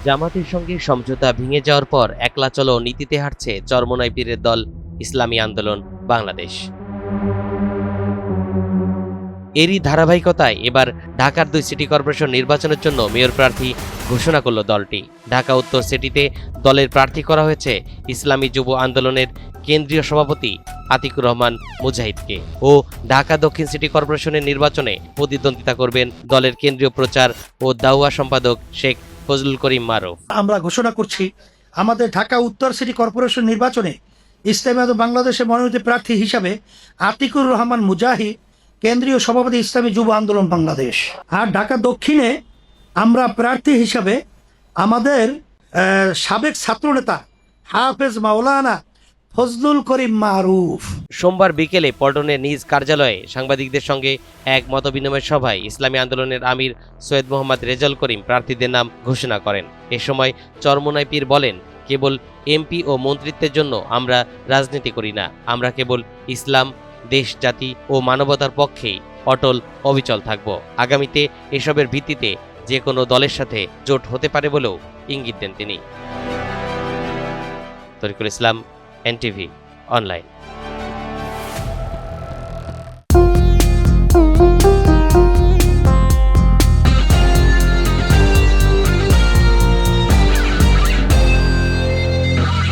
জামাতের সঙ্গে সমঝোতা ভেঙে যাওয়ার পর একলা চলো নীতিতে হাঁটছে চরমোনাই পীরের দল ইসলামী আন্দোলন বাংলাদেশ। এরই ধারাবাহিকতায় এবার ঢাকার 2 সিটি কর্পোরেশন নির্বাচনের জন্য মেয়র প্রার্থী ঘোষণা করল দলটি। ঢাকা উত্তর সিটিতে দলের প্রার্থী করা হয়েছে ইসলামী যুব আন্দোলনের কেন্দ্রীয় সভাপতি আতিকুর রহমান মুজাহিদকে ও ঢাকা দক্ষিণ সিটি কর্পোরেশনের নির্বাচনে প্রতিদ্বন্দ্বিতা করবেন দলের কেন্দ্রীয় প্রচার ও দাওয়া সম্পাদক শেখ ফজলুল করিম মারুফ। আমরা ঘোষণা করছি আমাদের ঢাকা উত্তর সিটি কর্পোরেশন নির্বাচনে ইসলামী বাংলাদেশের মনোনীত প্রার্থী হিসাবে আতিকুর রহমান মুজাহিদ, কেন্দ্রীয় সভাপতি ইসলামী যুব আন্দোলন বাংলাদেশ। আর ঢাকা দক্ষিণে আমরা প্রার্থী হিসাবে আমাদের সাবেক ছাত্রনেতা হাফেজ মাওলানা ফজলুল করিম মারুফ। সোমবার বিকেলে পল্টনের নিজ কার্যালয়ে সাংবাদিকদের সঙ্গে এক মতবিনিময় সভায় ইসলামী আন্দোলনের আমির সৈয়দ মোহাম্মদ রেজাল করিম প্রার্থীদের নাম ঘোষণা করেন। এ সময় চরমোনাই পীর বলেন, কেবল এমপি ও মন্ত্রিত্বের জন্য আমরা রাজনীতি করি না, আমরা কেবল ইসলাম, দেশ, জাতি ও মানবতার পক্ষেই অটল অবিচল থাকব। আগামীতে এসবের ভিত্তিতে যে কোনো দলের সাথে জোট হতে পারে বলেও ইঙ্গিত দেন তিনি। তরিকুল ইসলাম, NTV অনলাইন।